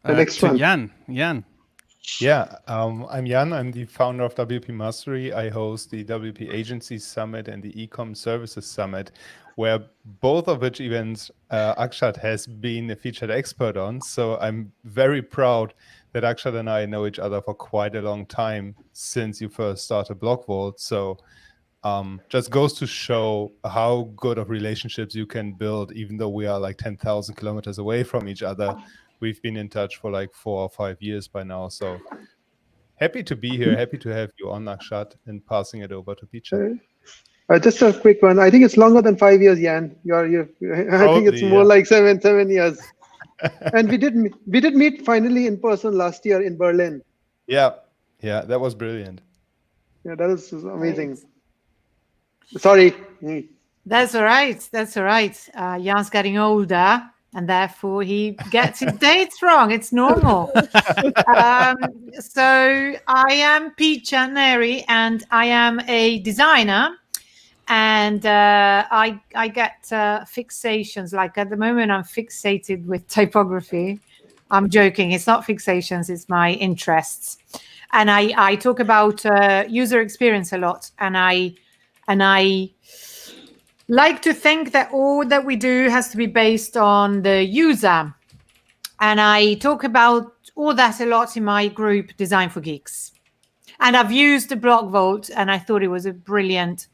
The next one. Jan. Jan. Yeah, I'm Jan. I'm the founder of WP Mastery. I host the WP Agency Summit and the Ecom Services Summit, where both of which events Akshat has been a featured expert on. So I'm very proud that Akshat and I know each other for quite a long time since you first started BlogVault. So just goes to show how good of relationships you can build, even though we are like 10,000 kilometers away from each other. We've been in touch for like 4 or 5 years by now. So happy to be here. Happy to have you on, Akshat, and passing it over to Peter. Just a quick one. I think it's longer than 5 years, Jan. I think it's more like 7 years. And we did meet finally in person last year in Berlin. Yeah, that was brilliant. Yeah, that was amazing. Sorry. That's all right. That's all right. Jan's getting older, and therefore he gets his dates wrong. It's normal. So I am Pete Chaneri, and I am a designer. And I get fixations. Like at the moment, I'm fixated with typography. I'm joking. It's not fixations. It's my interests. And I talk about user experience a lot. And I like to think that all that we do has to be based on the user. And I talk about all that a lot in my group, Design for Geeks. And I've used the BlogVault, and I thought it was a brilliant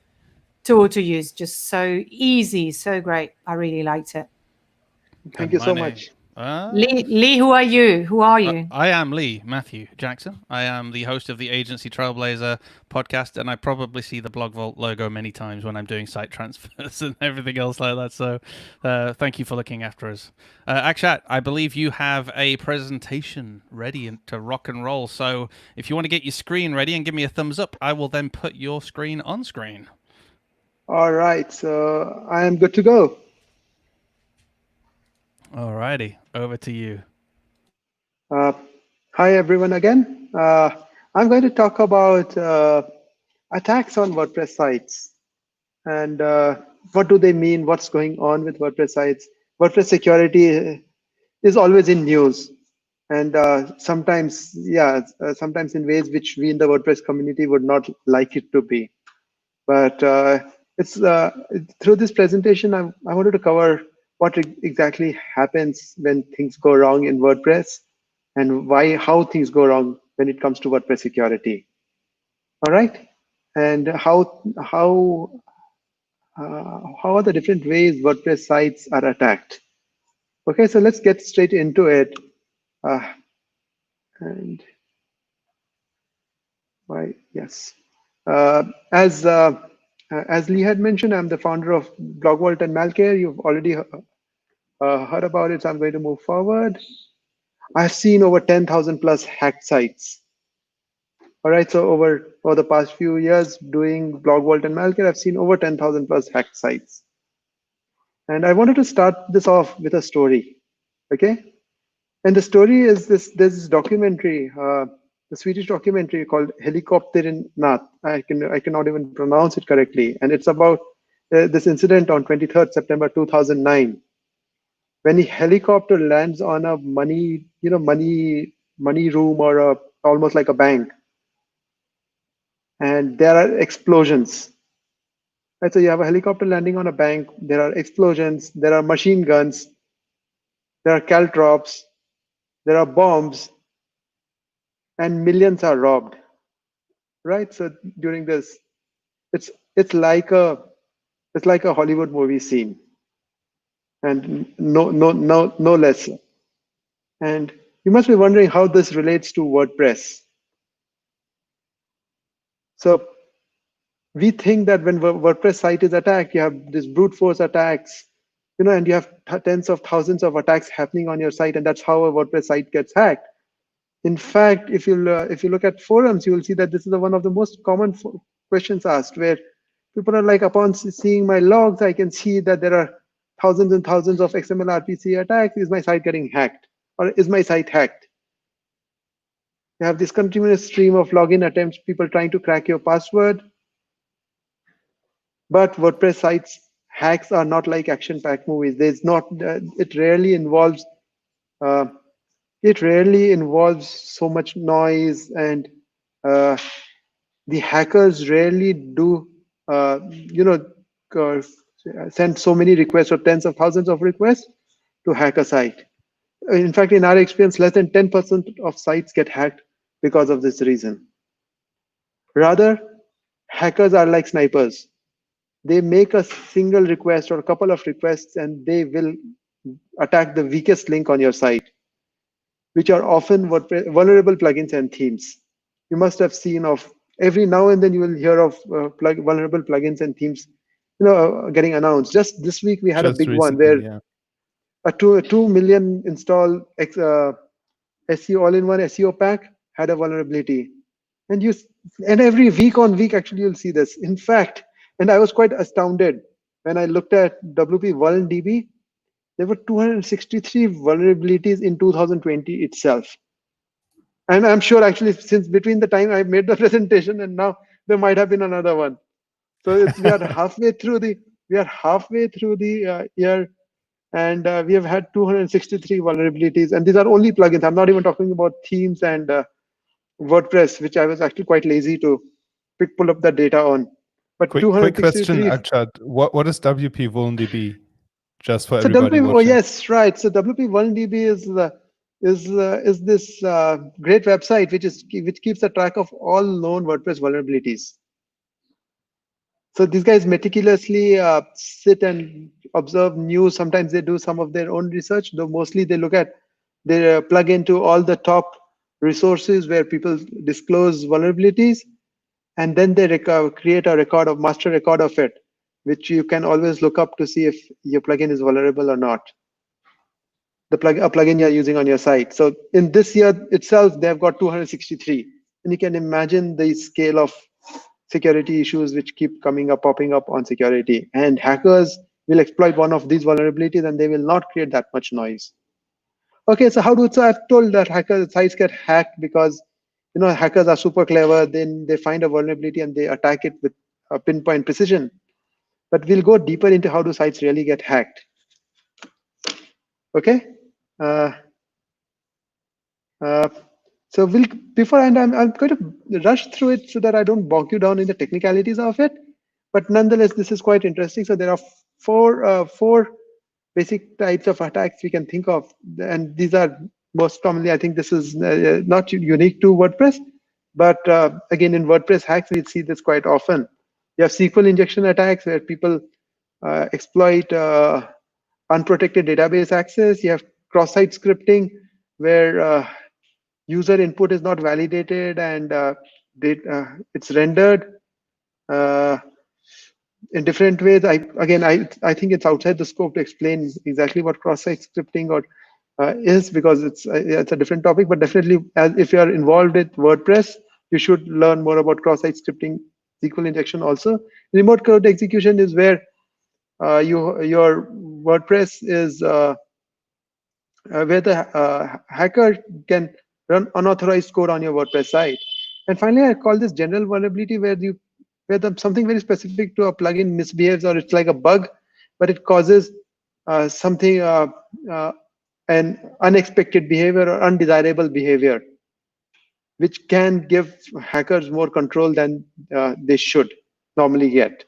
tool to use. Just so easy, so great. I really liked it. Thank you so much. Lee, who are you? Who are you? I am Lee Matthew Jackson. I am the host of the Agency Trailblazer podcast, and I probably see the BlogVault logo many times when I'm doing site transfers and everything else like that. So thank you for looking after us. Akshat, I believe you have a presentation ready to rock and roll. So if you want to get your screen ready and give me a thumbs up, I will then put your screen on screen. All right. So I am good to go. All righty, over to you. Hi, everyone again. I'm going to talk about attacks on WordPress sites and what do they mean, what's going on with WordPress sites. WordPress security is always in news, and sometimes in ways which we in the WordPress community would not like it to be. But it's through this presentation, I wanted to cover what exactly happens when things go wrong in WordPress and how things go wrong when it comes to WordPress security. All right, and how are the different ways WordPress sites are attacked? Okay, so let's get straight into it. As Lee had mentioned, I'm the founder of BlogVault and Malcare. You've already heard about it, so I'm going to move forward. I've seen over 10,000 plus hacked sites. All right, so over the past few years doing BlogVault and Malcare, I've seen over 10,000 plus hacked sites. And I wanted to start this off with a story, okay? And the story is this documentary, the Swedish documentary called Helikopter in Natt. I cannot even pronounce it correctly. And it's about this incident on 23rd September 2009, when a helicopter lands on a money room or almost like a bank, and there are explosions. Right, so you have a helicopter landing on a bank. There are explosions. There are machine guns. There are caltrops. There are bombs. And millions are robbed, right? So during this, it's like a Hollywood movie scene, and no less. And you must be wondering how this relates to WordPress. So we think that when WordPress site is attacked, you have this brute force attacks, and you have tens of thousands of attacks happening on your site, and that's how a WordPress site gets hacked. In fact, if you look at forums, you will see that this is one of the most common questions asked, where people are like, upon seeing my logs, I can see that there are thousands and thousands of XML RPC attacks. Is my site getting hacked, or is my site hacked? You have this continuous stream of login attempts, people trying to crack your password. But WordPress sites hacks are not like action-packed movies. It rarely involves it rarely involves so much noise, and the hackers rarely do, uh, send so many requests or tens of thousands of requests to hack a site. In fact, in our experience, less than 10% of sites get hacked because of this reason. Rather, hackers are like snipers. They make a single request or a couple of requests, and they will attack the weakest link on your site, which are often vulnerable plugins and themes. You must have seen of every now and then you will hear of vulnerable plugins and themes, getting announced. Just this week we had a Just big one where recently, yeah. a 2 million install SEO all-in-one SEO pack had a vulnerability, and every week on week actually you'll see this. In fact, and I was quite astounded when I looked at WP VulnDB. There were 263 vulnerabilities in 2020 itself. And I'm sure actually since between the time I made the presentation and now there might have been another one. So we are halfway through the year, and we have had 263 vulnerabilities. And these are only plugins. I'm not even talking about themes and WordPress, which I was actually quite lazy to pull up the data on. But Quick question, 263. Akshat. What is WP VulnDB? Just for So everybody WP, oh watching. yes, right. So WP VulnDB is this great website which keeps a track of all known WordPress vulnerabilities. So these guys meticulously sit and observe news. Sometimes they do some of their own research, though mostly they plug into all the top resources where people disclose vulnerabilities, and then they create a master record of it, which you can always look up to see if your plugin is vulnerable or not. A plugin you're using on your site. So in this year itself, they've got 263, and you can imagine the scale of security issues which keep popping up on security. And hackers will exploit one of these vulnerabilities, and they will not create that much noise. Okay, so I've told that sites get hacked because hackers are super clever. Then they find a vulnerability and they attack it with a pinpoint precision. But we'll go deeper into how do sites really get hacked. Okay. So before I'm going to rush through it so that I don't bog you down in the technicalities of it. But nonetheless, this is quite interesting. So there are four basic types of attacks we can think of, and these are most commonly. I think this is not unique to WordPress, but again in WordPress hacks we see this quite often. You have SQL injection attacks where people exploit unprotected database access. You have cross-site scripting where user input is not validated and it's rendered in different ways. I think it's outside the scope to explain exactly what cross-site scripting is, because it's a different topic. But definitely, if you are involved with WordPress, you should learn more about cross-site scripting, SQL injection also. Remote code execution is where your WordPress is where the hacker can run unauthorized code on your WordPress site. And finally, I call this general vulnerability where something very specific to a plugin misbehaves, or it's like a bug, but it causes an unexpected behavior or undesirable behavior, which can give hackers more control than they should normally get.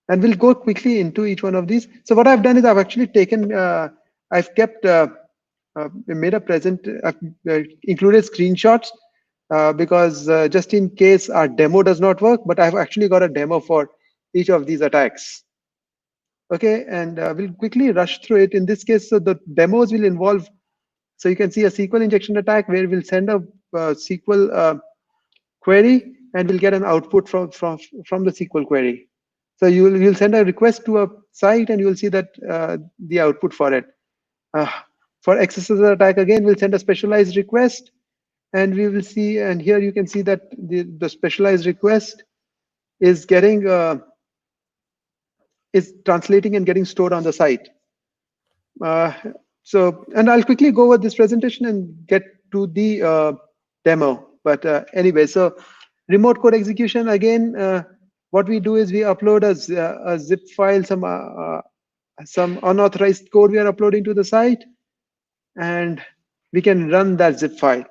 And we'll go quickly into each one of these. So what I've done is I've actually taken, I've kept, made a included screenshots because just in case our demo does not work, but I've actually got a demo for each of these attacks. Okay, and we'll quickly rush through it. In this case, so the demos will involve, so you can see a SQL injection attack where we'll send a SQL query and we'll get an output from the SQL query. So you'll send a request to a site and you'll see that the output for it. For XSS attack, again, we'll send a specialized request and we will see, and here you can see that the specialized request is getting, is translating and getting stored on the site. And I'll quickly go over this presentation and get to the demo. But anyway, so remote code execution, again, what we do is we upload a zip file, some unauthorized code we are uploading to the site, and we can run that zip file.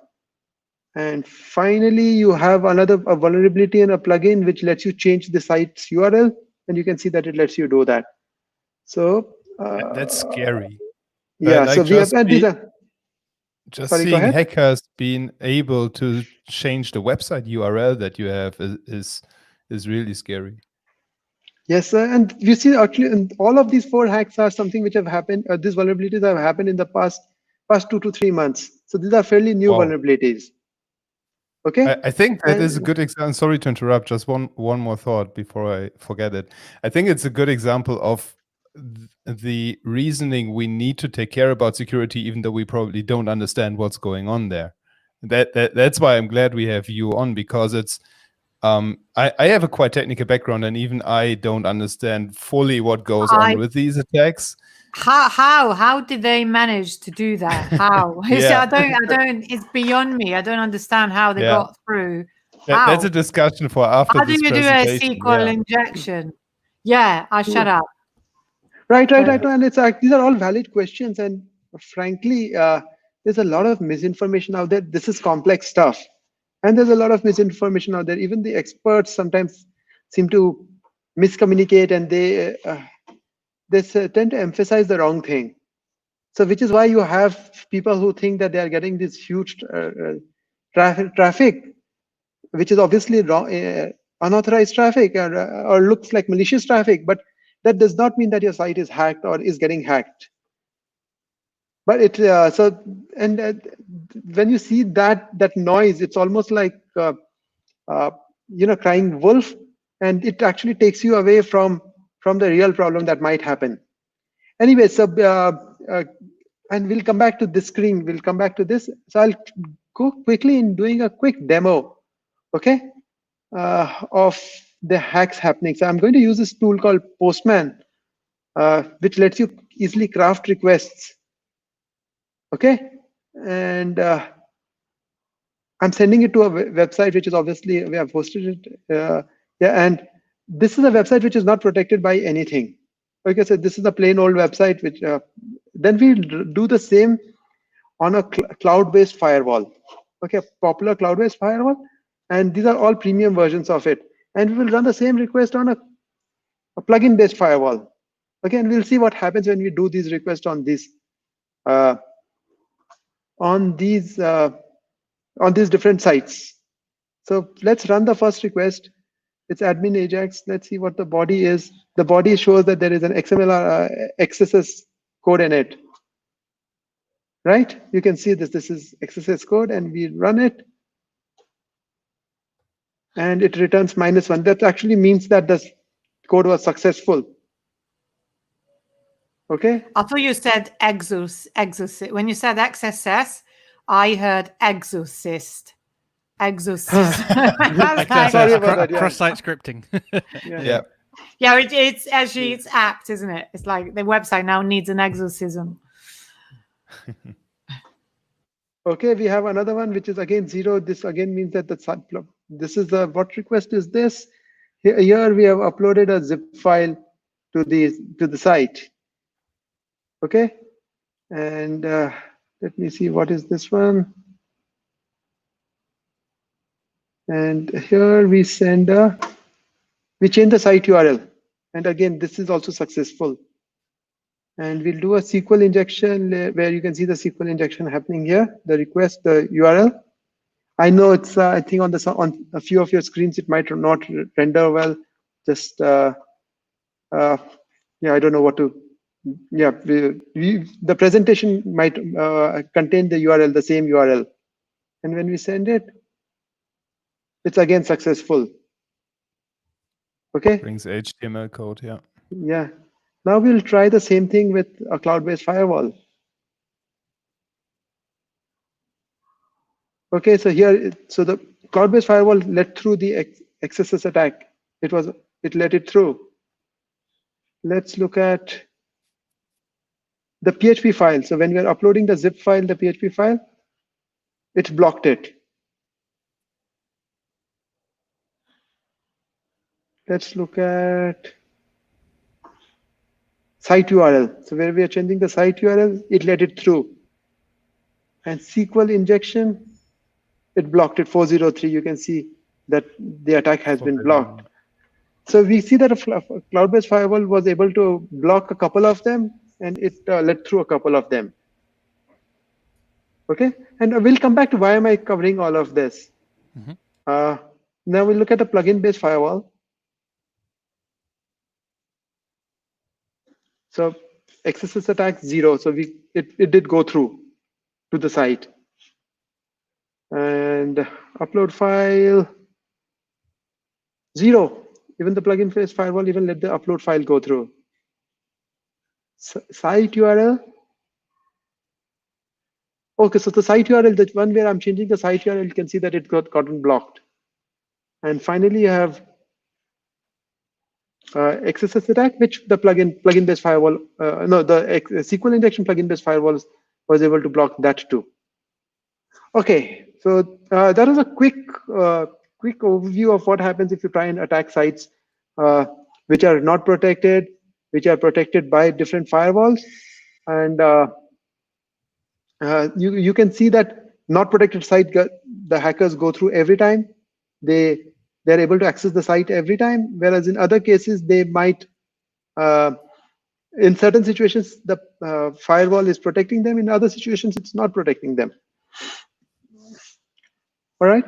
And finally, you have a vulnerability in a plugin which lets you change the site's URL, and you can see that it lets you do that. So That's scary. yeah, so Like we have, and these are, just sorry, go seeing ahead. hackers being able to change the website URL that you have is really scary. Yes, sir. And you see, actually, and all of these 4 hacks are something which have happened. These vulnerabilities have happened in the past 2 to 3 months. So these are fairly new Wow. vulnerabilities. Okay. I think that is a And good example. Sorry to interrupt. Just one more thought before I forget it. I think it's a good example of the reasoning we need to take care about security, even though we probably don't understand what's going on there. That's why I'm glad we have you on, because it's I have a quite technical background, and even I don't understand fully what goes on with these attacks. How did they manage to do that? How? Yeah. I don't, it's beyond me. I don't understand how they Yeah. got through. That's a discussion for after How do this you do a presentation. SQL Yeah. injection? Yeah, I shut up. right. And it's these are all valid questions. And frankly, there's a lot of misinformation out there. This is complex stuff. And there's a lot of misinformation out there. Even the experts sometimes seem to miscommunicate, and they tend to emphasize the wrong thing. So which is why you have people who think that they are getting this huge traffic, which is obviously wrong, unauthorized traffic, or looks like malicious traffic, but that does not mean that your site is hacked or is getting hacked. But it when you see that noise, it's almost like crying wolf, and it actually takes you away from the real problem that might happen. Anyway, so and we'll come back to this screen. We'll come back to this. So I'll go quickly in doing a quick demo, okay, of the hacks happening. So I'm going to use this tool called Postman, which lets you easily craft requests, okay, and I'm sending it to a website which is obviously, we have hosted it. Yeah, and this is a website which is not protected by anything. Okay, so this is a plain old website, which then we'll do the same on a cloud-based firewall. Okay, popular cloud-based firewall, and these are all premium versions of it. And we will run the same request on a plugin-based firewall. Okay, and we'll see what happens when we do these requests on these different sites. So let's run the first request. It's admin Ajax. Let's see what the body is. The body shows that there is an XML XSS code in it. Right? You can see this. This is XSS code, and we run it, and it returns -1. That actually means that the code was successful. Okay. I thought you said exorcist. When you said XSS, I heard exorcist. Exorcist. Sorry about that. Yeah. Cross-site scripting. Yeah. Yeah, it's actually, it's apt, isn't it? It's like the website now needs an exorcism. Okay, we have another one, which is again 0. This again means that this is the, what request is this? Here we have uploaded a zip file to the site. Okay, and let me see, what is this one? And here we we change the site URL, and again this is also successful. And we'll do a SQL injection where you can see the SQL injection happening here. The request, the URL. I know it's I think on a few of your screens it might not render well. Just yeah, I don't know what to. Yeah, the presentation might contain the URL, the same URL, and when we send it, it's again successful. Okay. Brings HTML code. Yeah. Yeah. Now we'll try the same thing with a cloud-based firewall. Okay, so here, so the cloud-based firewall let through the XSS attack. It let it through. Let's look at the PHP file. So when we are uploading the zip file, the PHP file, it blocked it. Let's look at site URL. So where we are changing the site URL, it let it through. And SQL injection, it blocked it 403. You can see that the attack has been blocked. So we see that a cloud-based firewall was able to block a couple of them, and it led through a couple of them. Okay, and we'll come back to why am I covering all of this. Now we'll look at a plugin-based firewall. So XSS attack 0. So it did go through to the site. And upload file 0. Even the plugin-based firewall even let the upload file go through. Site URL. Okay, so the site URL, the one where I'm changing the site URL, you can see that it gotten blocked. And finally, you have XSS attack, which the plugin-based firewall, the SQL injection plugin-based firewall was able to block that too. Okay, so that is a quick overview of what happens if you try and attack sites which are not protected, which are protected by different firewalls, and you can see that not protected site, the hackers go through every time. They're able to access the site every time, whereas in other cases they might, in certain situations, the firewall is protecting them. In other situations, it's not protecting them. All right.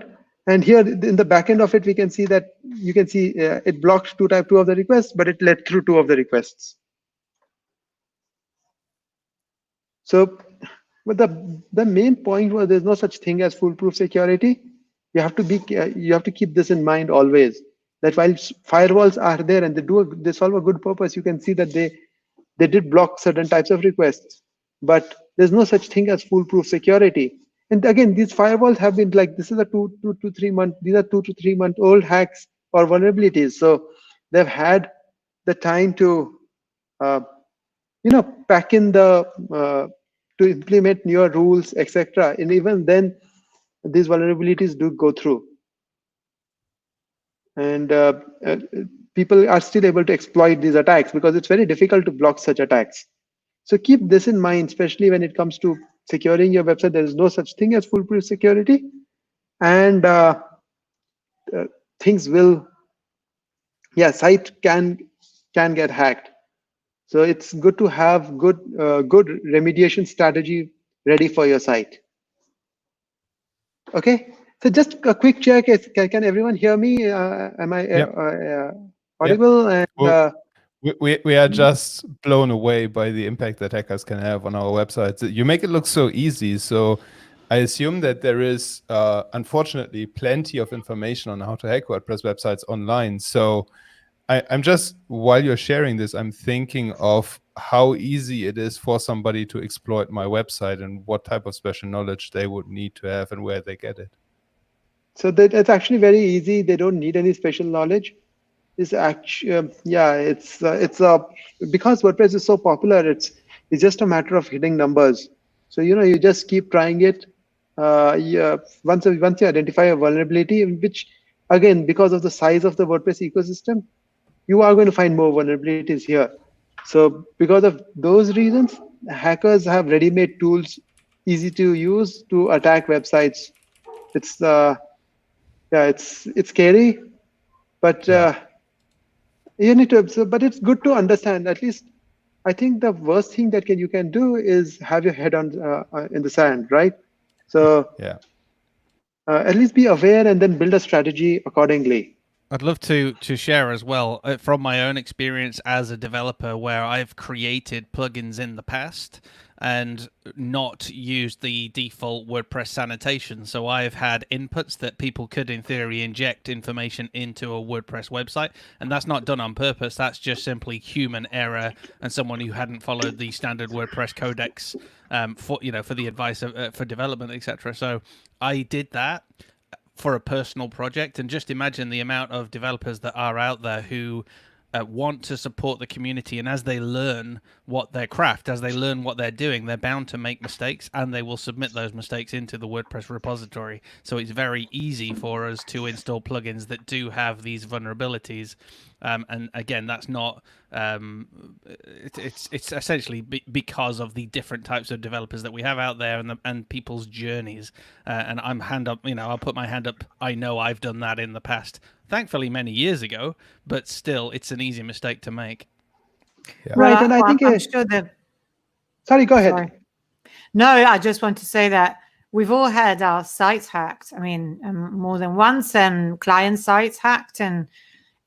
And here in the back end of it, we can see that it blocked type 2 of the requests, but it led through 2 of the requests. So, but the main point was there's no such thing as foolproof security. You have to keep this in mind always. That while firewalls are there and they solve a good purpose, you can see that they did block certain types of requests, but there's no such thing as foolproof security. And again, these firewalls have been like, this is a 2 to 3 month, these are 2 to 3 month old hacks or vulnerabilities. So they've had the time to, pack in to implement newer rules, etc. And even then, these vulnerabilities do go through. And people are still able to exploit these attacks because it's very difficult to block such attacks. So keep this in mind, especially when it comes to securing your website. There is no such thing as foolproof security, and things will, site can get hacked. So it's good to have good remediation strategy ready for your site. Okay, so just a quick check. Can everyone hear me? Am I audible? Yep. And we are just blown away by the impact that hackers can have on our websites. You make it look so easy. So I assume that there is, unfortunately, plenty of information on how to hack WordPress websites online. So I'm just, while you're sharing this, I'm thinking of how easy it is for somebody to exploit my website and what type of special knowledge they would need to have and where they get it. So it's actually very easy. They don't need any special knowledge. It's actually, it's because WordPress is so popular, it's just a matter of hitting numbers. So you just keep trying it. Once you identify a vulnerability, which again, because of the size of the WordPress ecosystem, you are going to find more vulnerabilities here. So because of those reasons, hackers have ready-made tools, easy to use to attack websites. It's it's scary, but you need to. But it's good to understand. At least, I think the worst thing that you can do is have your head on in the sand, right? So at least be aware and then build a strategy accordingly. I'd love to share as well from my own experience as a developer where I've created plugins in the past and not used the default WordPress sanitation. So I've had inputs that people could, in theory, inject information into a WordPress website, and that's not done on purpose. That's just simply human error and someone who hadn't followed the standard WordPress codex for the advice for development, etc. So I did that for a personal project, and just imagine the amount of developers that are out there who want to support the community, and as they learn what their craft, as they learn what they're doing, they're bound to make mistakes, and they will submit those mistakes into the WordPress repository. So it's very easy for us to install plugins that do have these vulnerabilities. And again, that's not it's essentially because of the different types of developers that we have out there, and people's journeys. And I'm hand up, I'll put my hand up. I know I've done that in the past, thankfully many years ago, but still, it's an easy mistake to make. Yeah. Right, and I think I'm sure that. Sorry, go ahead. Sorry. No, I just want to say that we've all had our sites hacked. I mean, more than once, and client sites hacked, and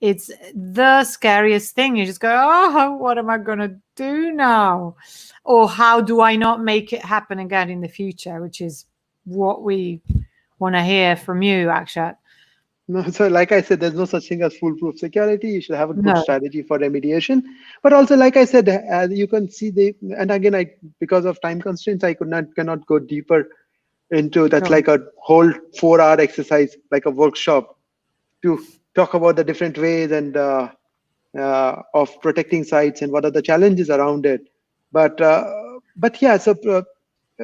it's the scariest thing. You just go, oh, what am I going to do now? Or how do I not make it happen again in the future, which is what we want to hear from you, Akshat. No, so like I said, there's no such thing as foolproof security. You should have a good No. strategy for remediation. But also, like I said, you can see and again, because of time constraints, I cannot go deeper into that's Sure. like a whole 4-hour exercise, like a workshop, to talk about the different ways and of protecting sites and what are the challenges around it. But yeah, so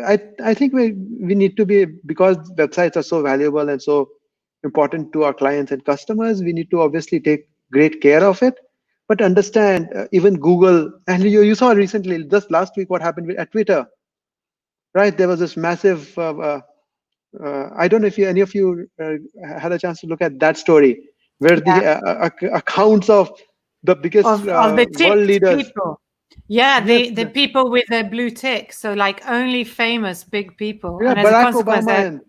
I think we need to be, because websites are so valuable and so important to our clients and customers, we need to obviously take great care of it, but understand even Google, and you saw recently, just last week, what happened at Twitter, right? There was this massive, I don't know if any of you had a chance to look at that story, where the accounts of the biggest of the world leaders. people. Yeah, the people with the blue tick. So like only famous big people. Yeah, and as a Barack consequence, Obama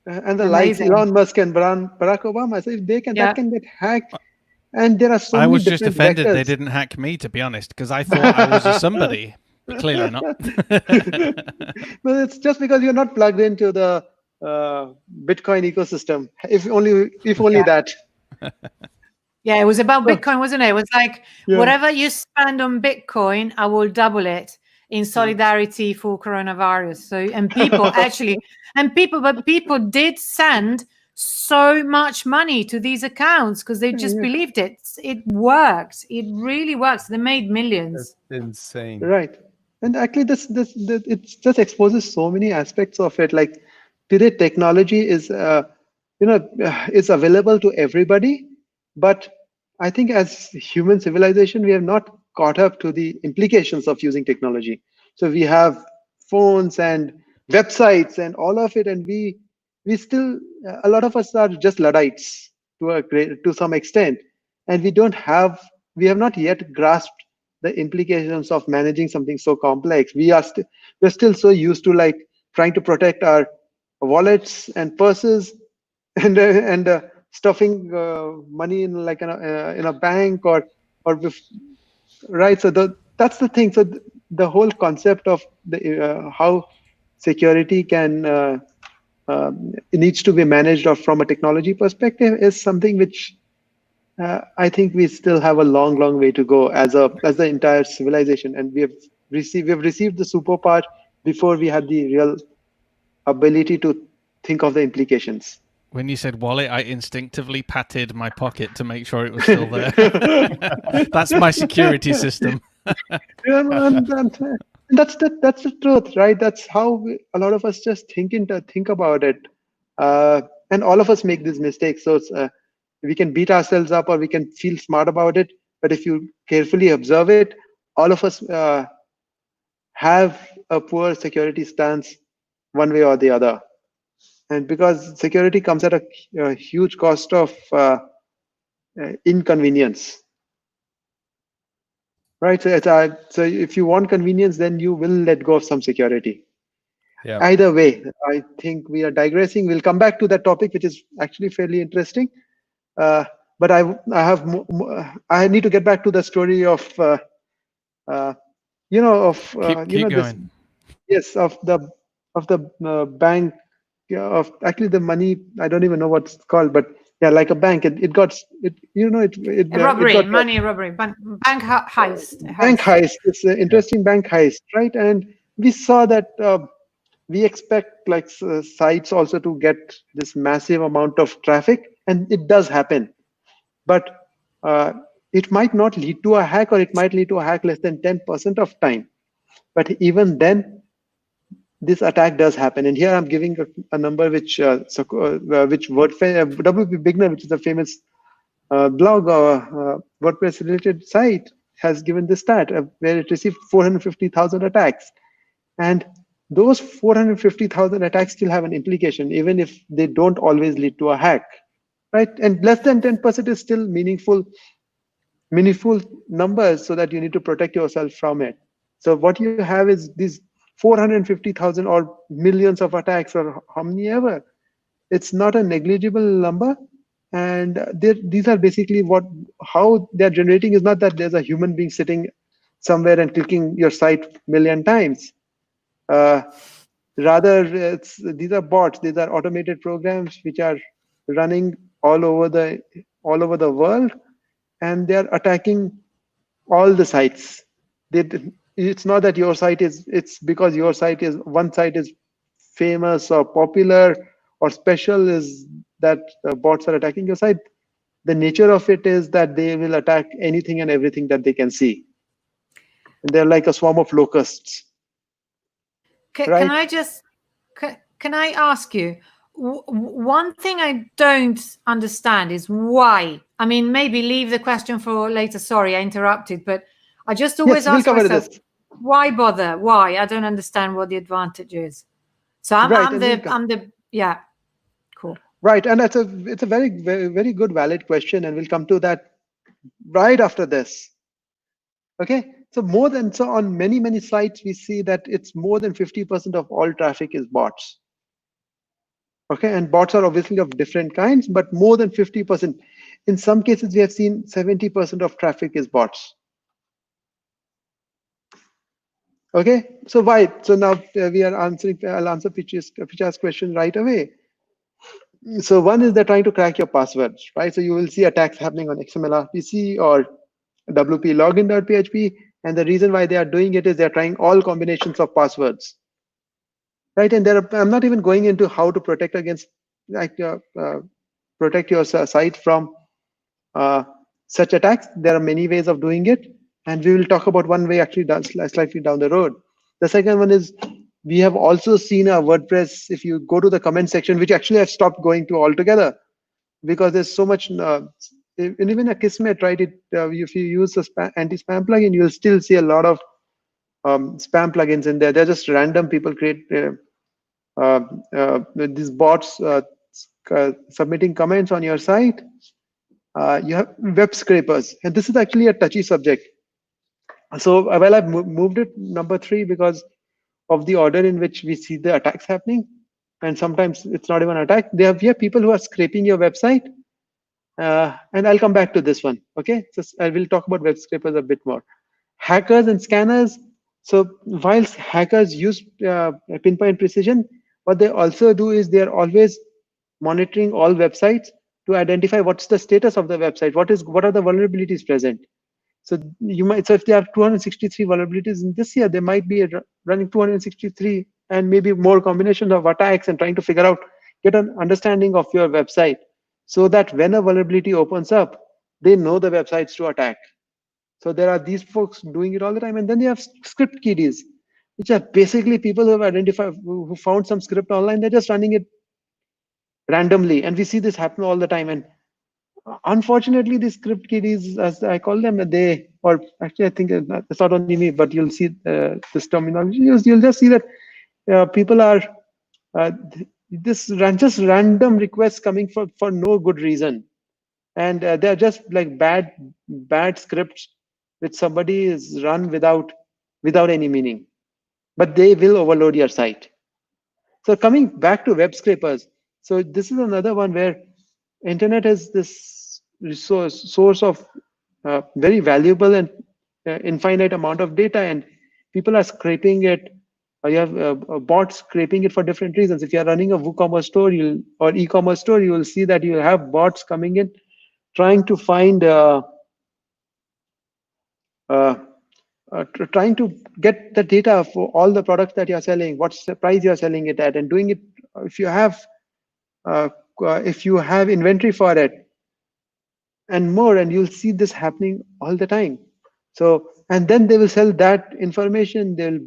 and the likes, amazing. Elon Musk and Barack Obama. So if they can, Yeah. that can get hacked. And there are so I many was just different offended vectors. they didn't hack me, to be honest, because I thought I was a somebody. But clearly not. But it's just because you're not plugged into the Bitcoin ecosystem. If only that. Yeah, it was about Bitcoin, wasn't it? It was like, Yeah. whatever you spend on Bitcoin, I will double it in solidarity for coronavirus. So, and people actually, but people did send so much money to these accounts because they just believed it. It worked. It really works. They made millions. That's insane. Right. And actually, this it just exposes so many aspects of it. Like today, technology is is available to everybody, but I think as human civilization, we have not caught up to the implications of using technology. So we have phones and websites and all of it, and we still, a lot of us are just Luddites to some extent, and we have not yet grasped the implications of managing something so complex. We're still so used to like trying to protect our wallets and purses and stuffing money in like in a bank or with, right. So that's the thing. So the whole concept of the how security can needs to be managed or from a technology perspective is something which I think we still have a long way to go as the entire civilization, and we have received the superpower before we had the real ability to think of the implications. When you said wallet, I instinctively patted my pocket to make sure it was still there. That's my security system. and that's the truth, right? That's how a lot of us just think about it, and all of us make these mistakes. So we can beat ourselves up or we can feel smart about it, but if you carefully observe it, all of us have a poor security stance one way or the other. And because security comes at a huge cost of inconvenience, right? So if you want convenience, then you will let go of some security. Yeah. Either way, I think we are digressing. We'll come back to that topic, which is actually fairly interesting. But I need to get back to the story of keep going. Yes, of the bank. Of actually the money, I don't even know what it's called, but yeah, like a bank. It got robbery, money robbery, bank heist. Bank heist. It's an interesting bank heist, right? And we saw that we expect like sites also to get this massive amount of traffic, and it does happen. But it might not lead to a hack, or it might lead to a hack less than 10% of time. But even then, this attack does happen. And here I'm giving a number which WordPress, WP Beginner, which is a famous blog or WordPress related site, has given this stat where it received 450,000 attacks. And those 450,000 attacks still have an implication, even if they don't always lead to a hack, right? And less than 10% is still meaningful numbers, so that you need to protect yourself from it. So what you have is these 450,000 or millions of attacks, or how many ever. It's not a negligible number. And these are basically how they're generating is not that there's a human being sitting somewhere and clicking your site million times. Rather, these are bots. These are automated programs which are running all over the world, and they're attacking all the sites. It's not that your site is. It's because your site is one site is famous or popular or special, is that bots are attacking your site. The nature of it is that they will attack anything and everything that they can see. And they're like a swarm of locusts. Can I ask you, one thing I don't understand is why. I mean, maybe leave the question for later. Sorry, I interrupted, but I just always ask myself, why bother? Why? I don't understand what the advantage is. So yeah, cool. Right, and it's a very, very, very good, valid question, and we'll come to that right after this. Okay, so on many sites we see that it's more than 50% of all traffic is bots. Okay, and bots are obviously of different kinds, but more than 50%. In some cases, we have seen 70% of traffic is bots. Okay, so why? So now I'll answer Picha's question right away. So one is they're trying to crack your passwords, right? So you will see attacks happening on XML RPC or WP login.php, and the reason why they are doing it is they're trying all combinations of passwords, right? And I'm not even going into how to protect against, protect your site from such attacks. There are many ways of doing it, and we will talk about one way actually slightly down the road. The second one is, we have also seen a WordPress, if you go to the comment section, which actually I've stopped going to altogether, because there's so much, and even a Kismet, right? If you use the anti-spam plugin, you'll still see a lot of spam plugins in there. They're just random people create these bots submitting comments on your site. You have web scrapers, and this is actually a touchy subject. So well, I've moved it number 3 because of the order in which we see the attacks happening, and sometimes it's not even an attack. We have people who are scraping your website, and I'll come back to this one. Okay, so I will talk about web scrapers a bit more. Hackers and scanners. So whilst hackers use pinpoint precision, what they also do is they're always monitoring all websites to identify what's the status of the website, what are the vulnerabilities present. So if there are 263 vulnerabilities in this year, they might be running 263 and maybe more combinations of attacks, and trying to get an understanding of your website, so that when a vulnerability opens up, they know the websites to attack. So there are these folks doing it all the time. And then you have script kiddies, which are basically people who have identified, who found some script online. They're just running it randomly, and we see this happen all the time. And unfortunately, these script kiddies, as I call them, or actually I think it's not only me, but you'll see this terminology used. You'll just see that people are just random requests coming for no good reason, and they're just like bad scripts which somebody is run without any meaning, but they will overload your site. So coming back to web scrapers, so this is another one where internet has this source of very valuable and infinite amount of data, and people are scraping it. You have bots scraping it for different reasons. If you're running a WooCommerce store or e-commerce store, you will see that you have bots coming in trying to find trying to get the data for all the products that you're selling, what's the price you're selling it at, and doing it if you have inventory for it. and more, and you'll see this happening all the time. So, and then they will sell that information, they'll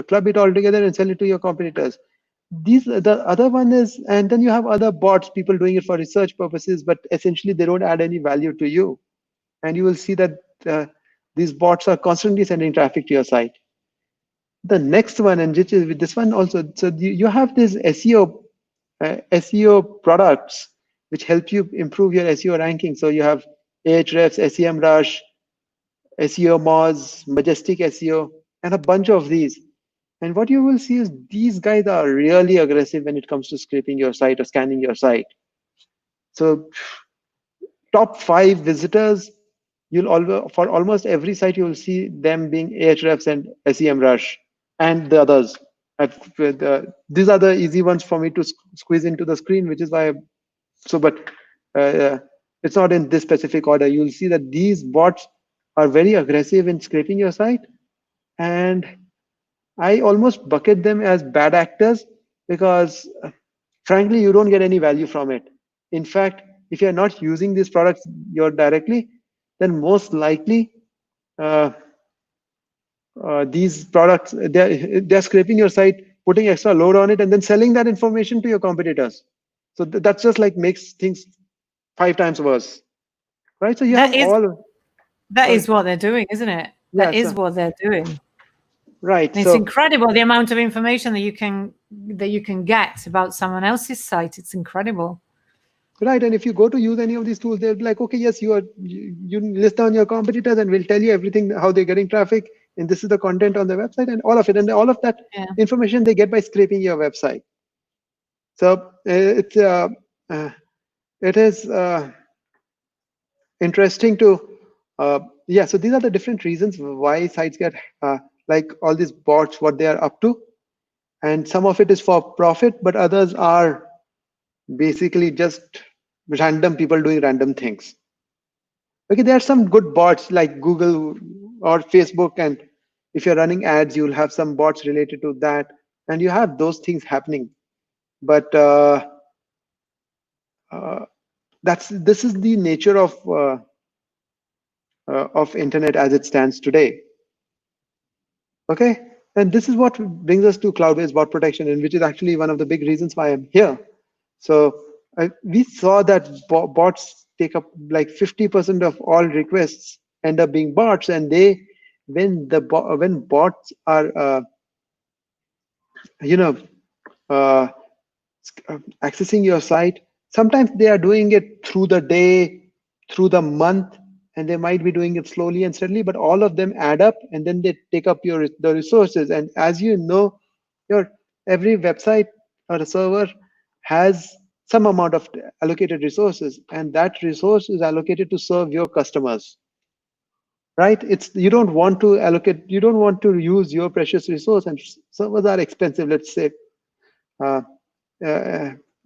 club it all together and sell it to your competitors. The other one is, and then you have other bots, people doing it for research purposes, but essentially they don't add any value to you. And you will see that these bots are constantly sending traffic to your site. The next one, and which is with this one also, so you have this SEO products which help you improve your SEO ranking. So you have Ahrefs, SEMrush, SEO Moz, Majestic SEO, and a bunch of these. And what you will see is these guys are really aggressive when it comes to scraping your site or scanning your site. So top 5 visitors, for almost every site, you will see them being Ahrefs and SEMrush and the others. These are the easy ones for me to squeeze into the screen, which is why. But it's not in this specific order. You'll see that these bots are very aggressive in scraping your site, and I almost bucket them as bad actors because, frankly, you don't get any value from it. In fact, if you're not using these products directly, then most likely these products, they're scraping your site, putting extra load on it, and then selling that information to your competitors. So that's just like makes things 5 times worse, right? So you have all. That is what they're doing, isn't it? Yeah, that is what they're doing. Right. And it's incredible the amount of information that you can get about someone else's site. It's incredible. Right. And if you go to use any of these tools, they'll be like, okay, yes, you list down your competitors and we'll tell you everything, how they're getting traffic. And this is the content on the website and all of it. And all of that information they get by scraping your website. So it is interesting to, so these are the different reasons why sites get like all these bots, what they are up to. And some of it is for profit, but others are basically just random people doing random things. Okay, there are some good bots like Google or Facebook, and if you're running ads, you'll have some bots related to that, and you have those things happening. But this is the nature of internet as it stands today. Okay, and this is what brings us to Cloudways bot protection, and which is actually one of the big reasons why I'm here. So we saw that bots take up like 50% of all requests end up being bots, and when bots are accessing your site, sometimes they are doing it through the day, through the month, and they might be doing it slowly and steadily, but all of them add up, and then they take up the resources. And as you know, every website or a server has some amount of allocated resources, and that resource is allocated to serve your customers, right? You don't want to use your precious resource, and servers are expensive, let's say.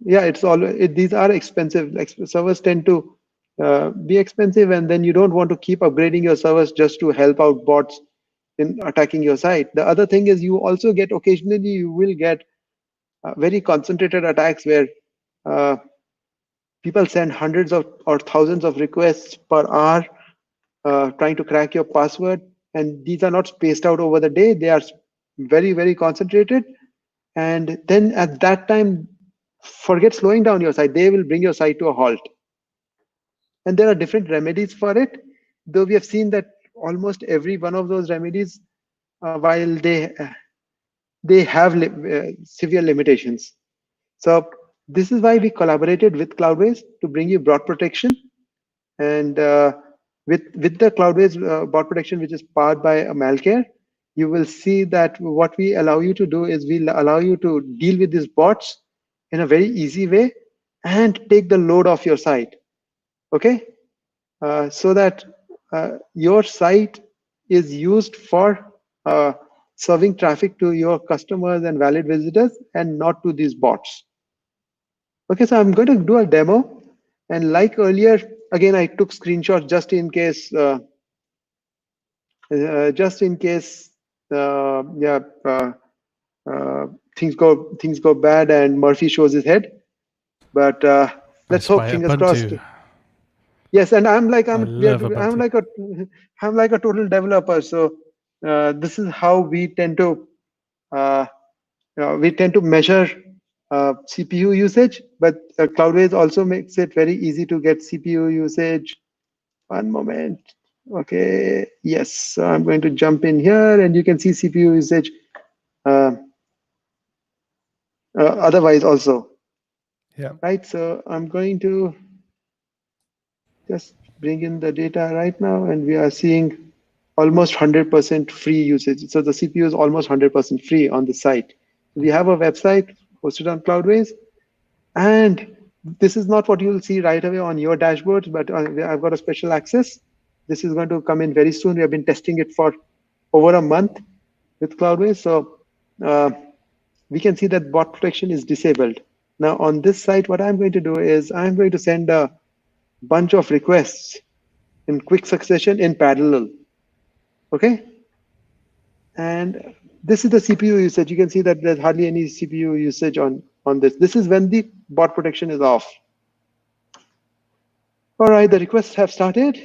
These are expensive. Like, servers tend to be expensive, and then you don't want to keep upgrading your servers just to help out bots in attacking your site. The other thing is you also get occasionally you will get very concentrated attacks where people send hundreds of or thousands of requests per hour trying to crack your password, and these are not spaced out over the day. They are very, very concentrated, and then at that time, forget slowing down your site. They will bring your site to a halt. And there are different remedies for it, though we have seen that almost every one of those remedies, while they have severe limitations. So this is why we collaborated with Cloudways to bring you bot protection. And with the Cloudways bot protection, which is powered by a Malcare, you will see that what we allow you to do is we'll allow you to deal with these bots in a very easy way and take the load off your site. Okay, so that your site is used for serving traffic to your customers and valid visitors and not to these bots. Okay, so I'm going to do a demo, and like earlier, again, I took screenshots just in case things go bad and Murphy shows his head. But let's hope, fingers crossed. Yes, and I'm like I love Ubuntu. I'm like a total developer. So this is how we tend to measure CPU usage. But Cloudways also makes it very easy to get CPU usage. One moment. Okay. Yes. So I'm going to jump in here, and you can see CPU usage. Otherwise also. Yeah. Right. So I'm going to just bring in the data right now, and we are seeing almost 100% free usage. So the CPU is almost 100% free on the site. We have a website hosted on Cloudways, and this is not what you'll see right away on your dashboards, but I've got a special access. This is going to come in very soon. We have been testing it for over a month with Cloudways. So we can see that bot protection is disabled. Now on this site, what I'm going to do is I'm going to send a bunch of requests in quick succession in parallel. Okay. And this is the CPU usage. You can see that there's hardly any CPU usage on this. This is when the bot protection is off. All right, the requests have started.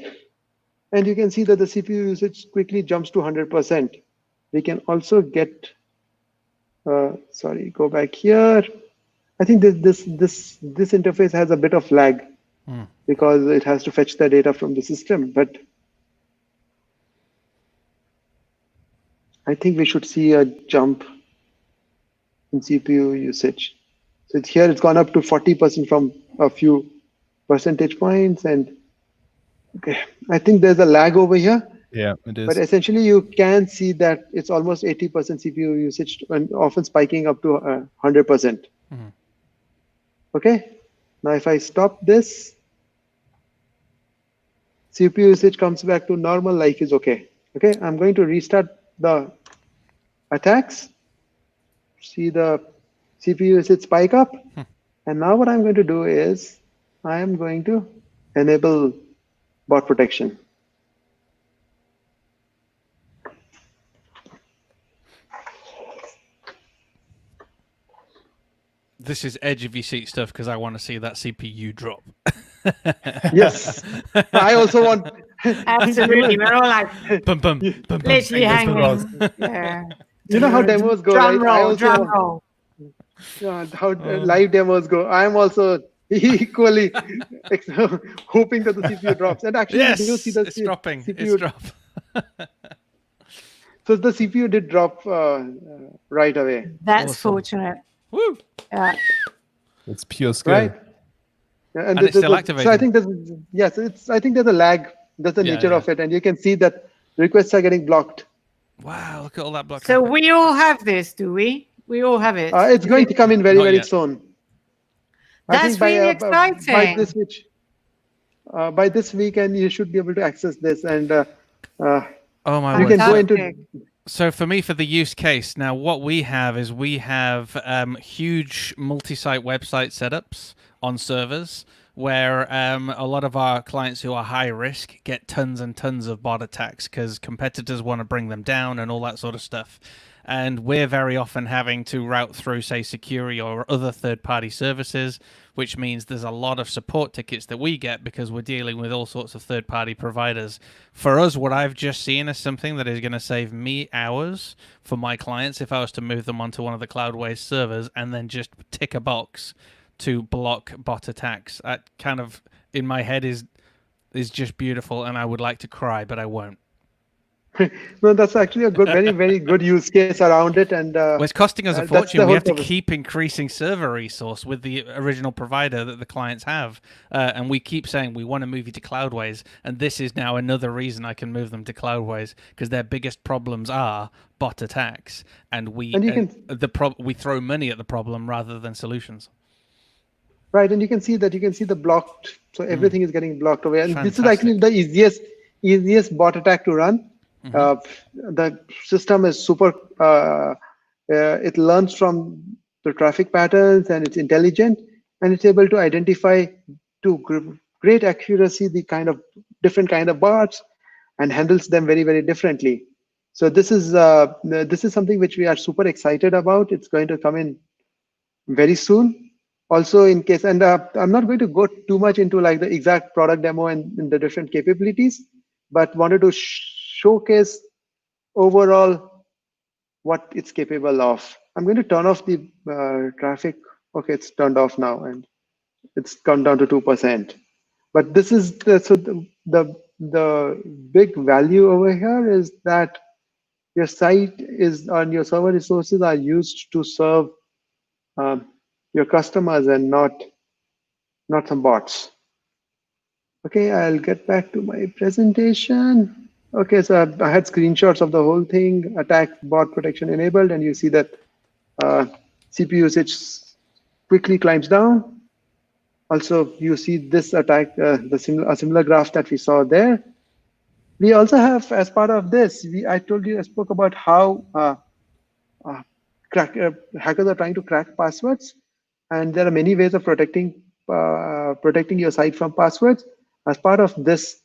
And you can see that the CPU usage quickly jumps to 100%. We can also get, sorry, go back here. I think this interface has a bit of lag because it has to fetch the data from the system. But I think we should see a jump in CPU usage. So here it's gone up to 40% from a few percentage points. And okay, I think there's a lag over here. Yeah, it is. But essentially, you can see that it's almost 80% CPU usage and often spiking up to 100%. Okay, now if I stop this, CPU usage comes back to normal, life is okay. Okay, I'm going to restart the attacks. See the CPU usage spike up. And now what I'm going to do is I am going to enable bot protection. This is edge of your seat stuff because I want to see that CPU drop. Yes, I also want. Absolutely, we're all like Bum, bum, bum, bum, literally fingers hanging. crossed. Yeah. You know how demos go, Drum right? I roll, also drum roll. how live demos go. I'm also equally hoping that the CPU drops. And actually, Yes, we do see the it's dropping. CPU. It's drop. So the CPU did drop right away. That's Awesome. fortunate. Woo! It's pure skill. Right. And it's still activating. So I think there's I think there's a lag. That's the nature of it, and you can see that requests are getting blocked. Wow, look at all that block. So we all have this, do we? We all have it. It's going to come in very, Not very yet. soon. That's really exciting. By this weekend, you should be able to access this, and Oh my you word. can go into. So for me, for the use case, now what we have is we have huge multi-site website setups on servers where a lot of our clients who are high risk get tons and tons of bot attacks because competitors want to bring them down and all that sort of stuff. And we're very often having to route through, say, Securi or other third-party services, which means there's a lot of support tickets that we get because we're dealing with all sorts of third-party providers. For us, what I've just seen is something that is going to save me hours for my clients if I was to move them onto one of the Cloudways servers and then just tick a box to block bot attacks. That kind of, in my head, is just beautiful, and I would like to cry, but I won't. No, that's actually a good, very, very good use case around it, and well, it's costing us a that's fortune. the We whole have to purpose. keep increasing server resource with the original provider that the clients have, and we keep saying we want to move you to Cloudways, and this is now another reason I can move them to Cloudways because their biggest problems are bot attacks, and we we throw money at the problem rather than solutions. Right, and you can see the blocked. So everything is getting blocked away, and Fantastic. this is actually the easiest bot attack to run. The system is super. It learns from the traffic patterns, and it's intelligent, and it's able to identify to great accuracy the different kind of bots, and handles them very, very differently. So this is something which we are super excited about. It's going to come in very soon. Also, in case, and I'm not going to go too much into like the exact product demo and the different capabilities, but wanted to showcase overall what it's capable of. I'm going to turn off the traffic. Okay, it's turned off now, and it's gone down to 2%. But this is the big value over here is that your site is on your server resources are used to serve your customers and not some bots. Okay, I'll get back to my presentation. Okay, so I had screenshots of the whole thing, attack bot protection enabled, and you see that CPU usage quickly climbs down. Also, you see this attack, a similar graph that we saw there. We also have, as part of this, I spoke about how hackers are trying to crack passwords, and there are many ways of protecting your site from passwords. As part of this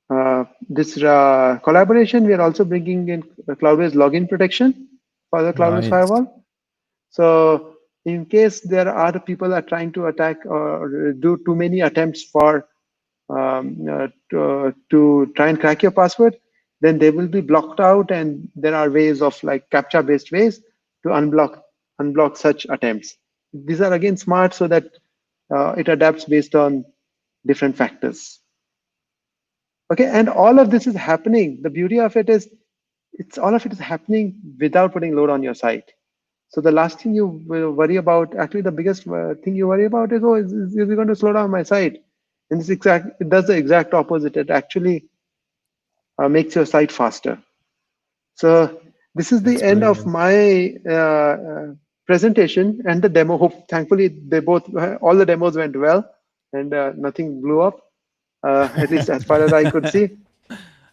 collaboration, we are also bringing in Cloudways login protection for the Cloudways firewall. So in case there are people that are trying to attack or do too many attempts for to try and crack your password, then they will be blocked out, and there are ways of like captcha-based ways to unblock such attempts. These are again smart so that it adapts based on different factors. Okay, and all of this is happening. The beauty of it is, all of it is happening without putting load on your site. So the last thing you will worry about, actually the biggest thing you worry about is, is it going to slow down my site? And it does the exact opposite. It actually makes your site faster. So this is the end of my presentation and the demo. Thankfully, all the demos went well, and nothing blew up, at least as far as I could see.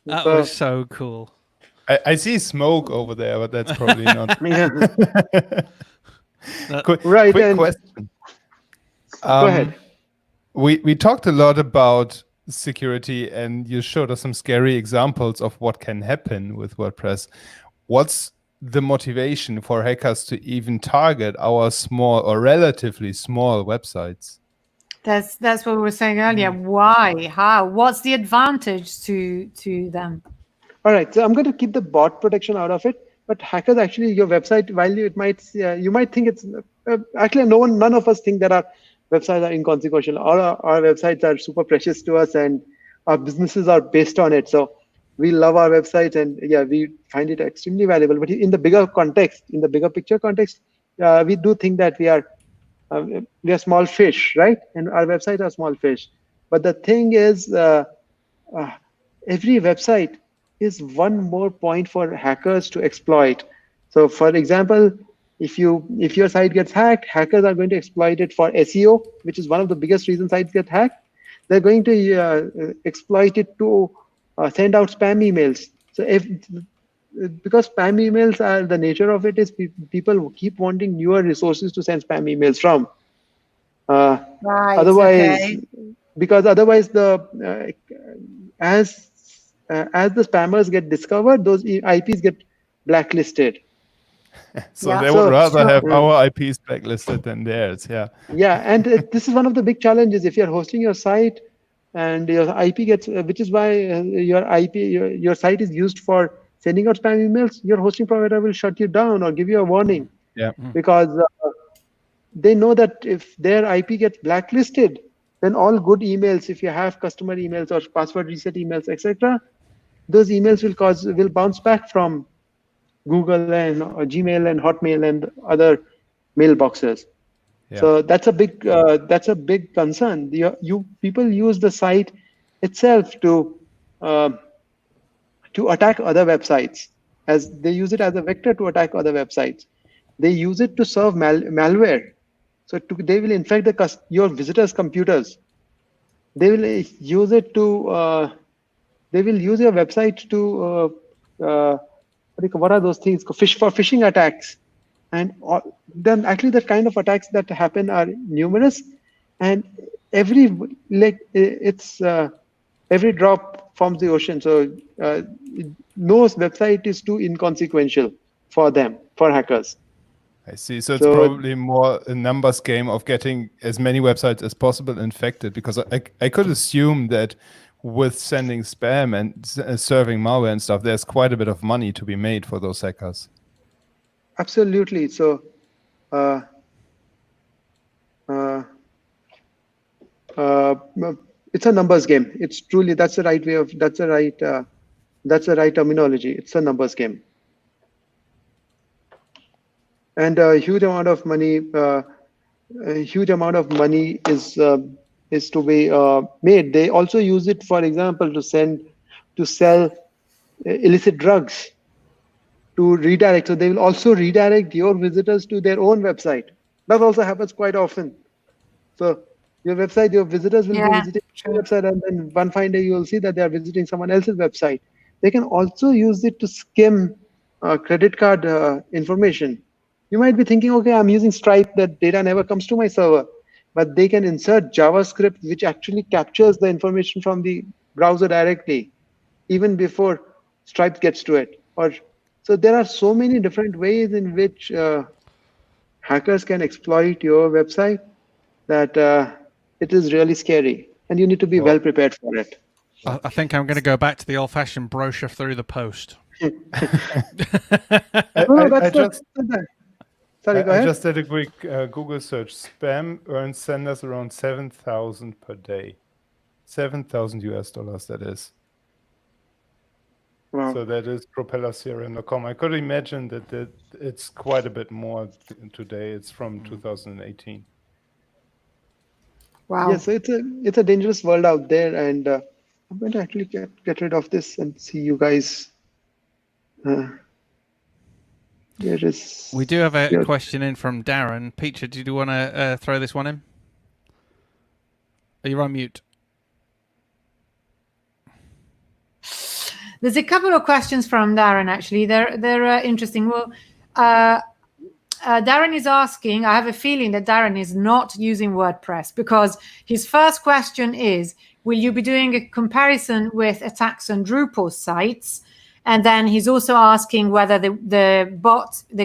That was so cool. I see smoke over there, but that's probably not. Quick question. Go ahead. We talked a lot about security, and you showed us some scary examples of what can happen with WordPress. What's the motivation for hackers to even target our small or relatively small websites? That's what we were saying earlier. Why? How? What's the advantage to them? All right, so I'm going to keep the bot protection out of it. But hackers, actually, your website, while you might think it's actually none of us think that our websites are inconsequential. All our websites are super precious to us, and our businesses are based on it. So we love our websites, and we find it extremely valuable. But in the bigger context, in the bigger picture context, we do think that we are small fish, right? And our websites are small fish. But the thing is, every website is one more point for hackers to exploit. So, for example, if your site gets hacked, hackers are going to exploit it for SEO, which is one of the biggest reasons sites get hacked. They're going to exploit it to send out spam emails. So because spam emails are, the nature of it is people keep wanting newer resources to send spam emails from. Right. Otherwise, okay. Because otherwise as the spammers get discovered, those IPs get blacklisted. So they would rather have our IPs blacklisted than theirs. Yeah, and this is one of the big challenges. If you're hosting your site and your IP gets, which is why your site is used for sending out spam emails, your hosting provider will shut you down or give you a warning. Yeah. Because they know that if their IP gets blacklisted, then all good emails, if you have customer emails or password reset emails, etc., those emails will bounce back from Google and Gmail and Hotmail and other mailboxes. Yeah. So that's a big concern. People use the site itself to attack other websites, as they use it as a vector to attack other websites. They use it to serve malware. So they will infect your visitors' computers. They will use it to. They will use your website to. What are those things? For phishing attacks, and then actually the kind of attacks that happen are numerous, and every drop forms the ocean. So no website is too inconsequential for hackers. I see. So it's So- probably more a numbers game of getting as many websites as possible infected, because I could assume that with sending spam and serving malware and stuff, there's quite a bit of money to be made for those hackers. Absolutely. So uh, uh, uh, it's a numbers game. It's truly, that's the right way of, that's the right terminology. It's a numbers game. And a huge amount of money is to be made. They also use it, for example, to sell illicit drugs, to redirect. So they will also redirect your visitors to their own website. That also happens quite often. So your visitors will be visiting your website, and then one fine day you will see that they are visiting someone else's website. They can also use it to skim credit card information. You might be thinking, okay, I'm using Stripe, that data never comes to my server, but they can insert JavaScript, which actually captures the information from the browser directly, even before Stripe gets to it. So there are so many different ways in which hackers can exploit your website that it is really scary, and you need to be well prepared for it. I think I'm going to go back to the old-fashioned brochure through the post. Sorry, go I ahead. just did a quick Google search. Spam earns senders around 7,000 per day. $7,000, that is. Wow. So that is propellercrm.com. I could imagine that it's quite a bit more today. It's from 2018. Wow. Yeah, so it's a dangerous world out there, and I'm going to actually get rid of this and see you guys. We do have a question in from Darren. Peter, did you want to throw this one in? Are you on mute? There's a couple of questions from Darren, actually. They're interesting. Well, Darren is asking, I have a feeling that Darren is not using WordPress, because his first question is, will you be doing a comparison with attacks on Drupal sites? And then he's also asking whether the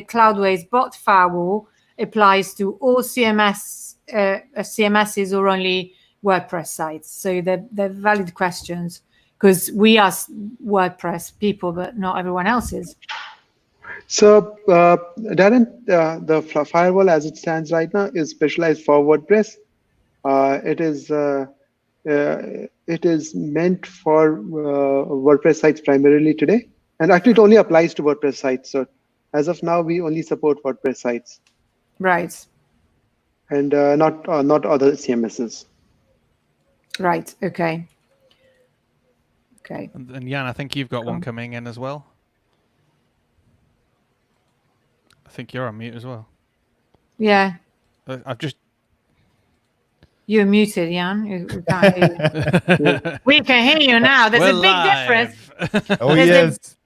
Cloudways bot firewall applies to all CMSs or only WordPress sites. So they're valid questions, because we are WordPress people, but not everyone else is. So, Darren, the firewall as it stands right now is specialized for WordPress. It is meant for WordPress sites primarily today, and actually it only applies to WordPress sites. So, as of now, we only support WordPress sites, right? And not other CMSs. Right. Okay. Okay. And Jan, I think you've got one coming in as well. I think you're on mute as well. Yeah. I've just. You're muted, Jan. We can't hear you. We can hear you now. There's a big difference. Oh, yes.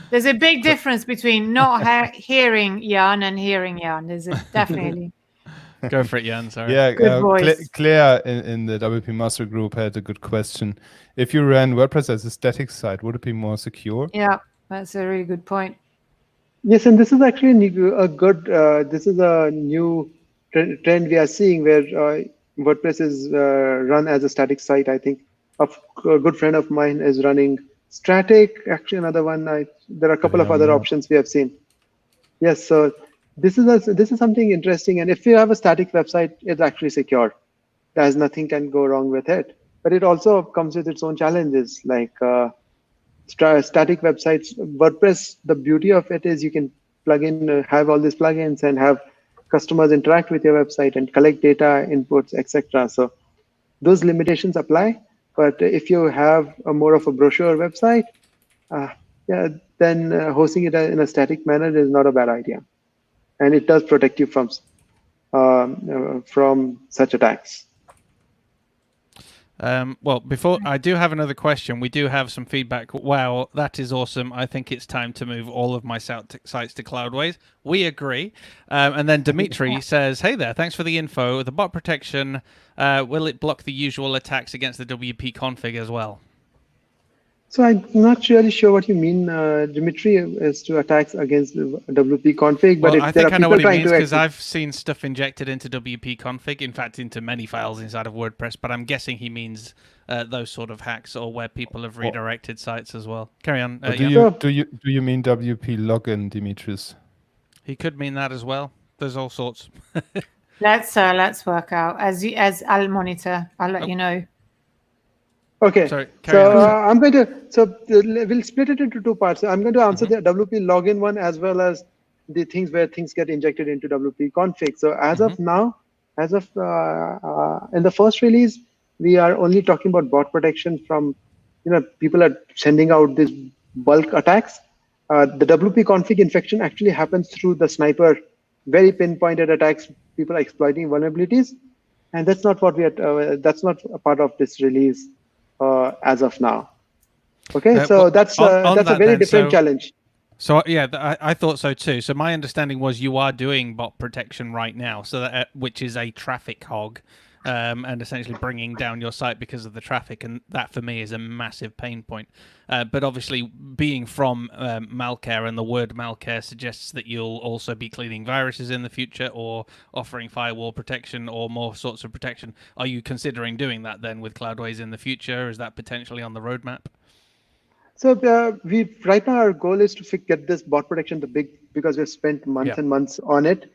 There's a big difference between not hearing Jan and hearing Jan. There's definitely. Go for it, Jan. Sorry. Yeah, Good voice. Claire in the WP Master group had a good question. If you ran WordPress as a static site, would it be more secure? Yeah, that's a really good point. Yes, and this is actually this is a new trend we are seeing, where WordPress is run as a static site. I think a good friend of mine is running static. Actually, another one. There are a couple of other options we have seen. Yes, so this is something interesting. And if you have a static website, it's actually secure. There's nothing can go wrong with it. But it also comes with its own challenges, like static websites. WordPress, the beauty of it is you can plug in, have all these plugins, and have customers interact with your website and collect data, inputs, etc. So those limitations apply. But if you have more of a brochure website, then hosting it in a static manner is not a bad idea, and it does protect you from such attacks. Well, before I do have another question, we do have some feedback. Wow, that is awesome. I think it's time to move all of my sites to Cloudways. We agree. And then Dimitri says, hey there, thanks for the info. The bot protection, will it block the usual attacks against the WP config as well? So I'm not really sure what you mean, Dimitri, as to attacks against the WP config. But Well, if I there are think I know people what he trying means to because I've seen stuff injected into WP config, in fact, into many files inside of WordPress. But I'm guessing he means those sort of hacks, or where people have redirected sites as well. Carry on. Or Jan. do you mean WP login, Dimitris? He could mean that as well. There's all sorts. Let's work out as I'll monitor. I'll let you know. Okay, Sorry, so on. I'm going to, so we'll split it into two parts. I'm going to answer the WP login one as well as the things where things get injected into WP config. So as of now, as of in the first release, we are only talking about bot protection from, people are sending out these bulk attacks. The WP config infection actually happens through the sniper, very pinpointed attacks. People are exploiting vulnerabilities, and that's not what we are. That's not a part of this release. As of now. Okay, so that's a very different challenge. So yeah, I thought so too. So my understanding was you are doing bot protection right now, so that which is a traffic hog, and essentially bringing down your site because of the traffic, and that for me is a massive pain point. But obviously, being from Malcare, and the word Malcare suggests that you'll also be cleaning viruses in the future, or offering firewall protection, or more sorts of protection. Are you considering doing that then with Cloudways in the future? Is that potentially on the roadmap? So right now our goal is to get this bot protection because we've spent months and months on it.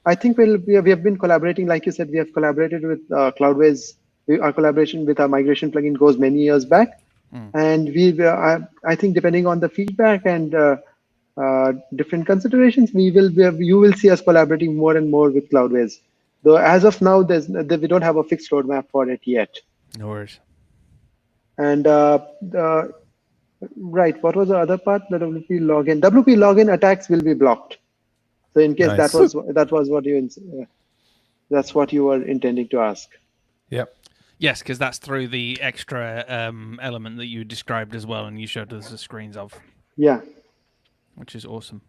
I think we have been collaborating, like you said, we have collaborated with Cloudways. Our collaboration with our migration plugin goes many years back, and I think depending on the feedback and different considerations, you will see us collaborating more and more with Cloudways. Though as of now, we don't have a fixed roadmap for it yet. No worries. And right, what was the other part? The WP login. WP login attacks will be blocked. So in case that was that's what you were intending to ask. Yep. Yes, because that's through the extra element that you described as well, and you showed us the screens of. Yeah. Which is awesome.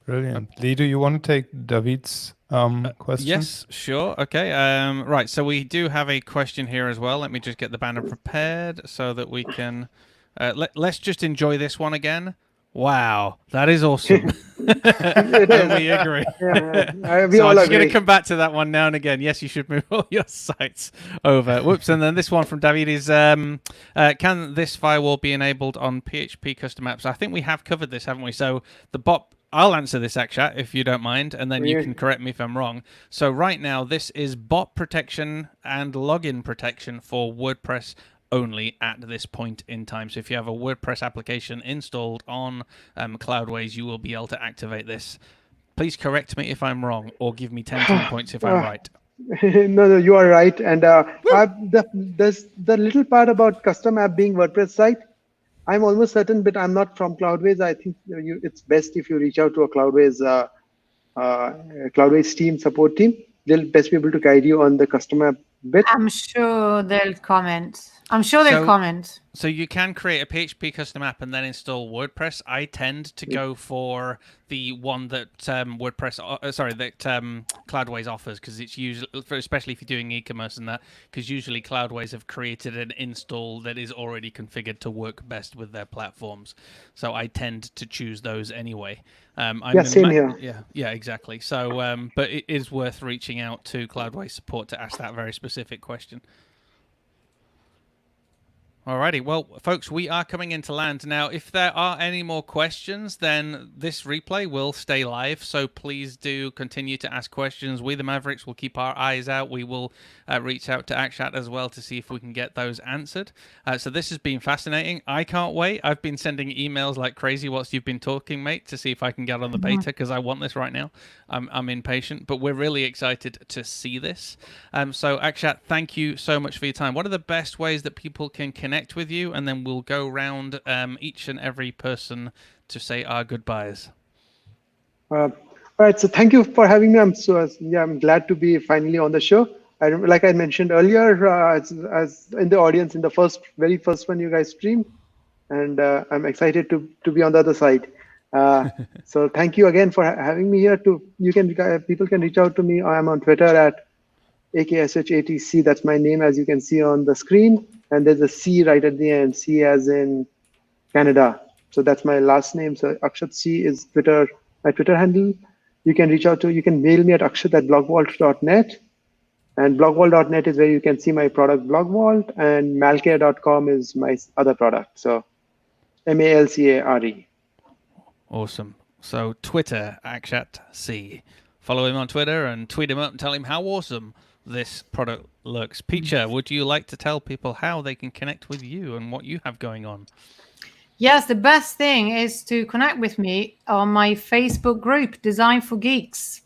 Brilliant. Lee, do you want to take David's question? Yes, sure. Okay. Right. So we do have a question here as well. Let me just get the banner prepared so that we can. Let's just enjoy this one again. Wow, that is awesome. And we agree. We all I'm just agree. going to come back to that one now and again. Yes, you should move all your sites over. Whoops. And then this one from David is, can this firewall be enabled on PHP custom apps? I think we have covered this, haven't we? So the bot... I'll answer this, Akshat, if you don't mind, and then you can correct me if I'm wrong. So right now, this is bot protection and login protection for WordPress only at this point in time. So if you have a WordPress application installed on Cloudways, you will be able to activate this. Please correct me if I'm wrong, or give me 10 points if I'm right. No, you are right. And there's the little part about custom app being WordPress site. I'm almost certain, but I'm not from Cloudways. I think it's best if you reach out to a Cloudways team, support team. They'll best be able to guide you on the custom app bit. I'm sure they'll comment. Comment. So you can create a PHP custom app and then install WordPress. I tend to go for the one that Cloudways offers, because it's usually, especially if you're doing e-commerce and that, because usually Cloudways have created an install that is already configured to work best with their platforms. So I tend to choose those anyway. Same here. Yeah, exactly. So, but it is worth reaching out to Cloudways support to ask that very specific question. Alrighty, well, folks, we are coming into land now. If there are any more questions, then this replay will stay live, so please do continue to ask questions. We, the Mavericks, will keep our eyes out. We will reach out to Akshat as well to see if we can get those answered. So this has been fascinating. I can't wait. I've been sending emails like crazy whilst you've been talking, mate, to see if I can get on the beta, because I want this right now. I'm impatient, but we're really excited to see this. So, Akshat, thank you so much for your time. What are the best ways that people can connect with you, and then we'll go round each and every person to say our goodbyes. All right, so thank you for having me. I'm glad to be finally on the show. Like I mentioned earlier, as in the audience in the very first one you guys streamed, and I'm excited to be on the other side. So thank you again for having me here. People can reach out to me. I'm on Twitter at AKSHATC. That's my name, as you can see on the screen. And there's a C right at the end, C as in Canada. So that's my last name. So Akshat C is Twitter, my Twitter handle. You can reach out to, you can mail me at akshat@blogvault.net. And blogvault.net is where you can see my product Blogvault, and malcare.com is my other product. So MALCARE. Awesome. So Twitter, Akshat C. Follow him on Twitter and tweet him up and tell him how awesome this product looks. Peacher, would you like to tell people how they can connect with you and what you have going on? Yes, the best thing is to connect with me on my Facebook group, Design for Geeks,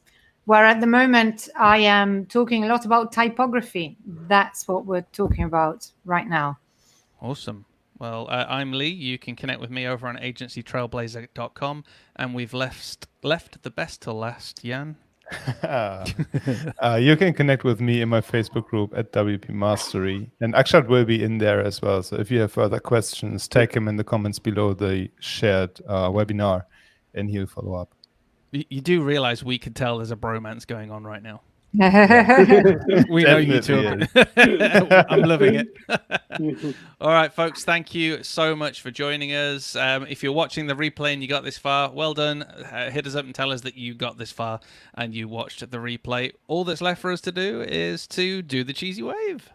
where at the moment I am talking a lot about typography. That's what we're talking about right now. Awesome. Well, I'm Lee. You can connect with me over on agencytrailblazer.com, and we've left the best till last. Jan? You can connect with me in my Facebook group at WP Mastery, and Akshat will be in there as well. So if you have further questions, tag him in the comments below the shared webinar, and he'll follow up. You do realize we could tell there's a bromance going on right now. Yeah. We know you two. Definitely I'm loving it. All right, folks, thank you so much for joining us. If you're watching the replay and you got this far, well done. Hit us up and tell us that you got this far and you watched the replay. All that's left for us to do is to do the cheesy wave.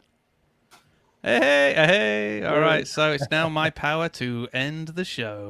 Hey, hey. All right, so it's now my power to end the show.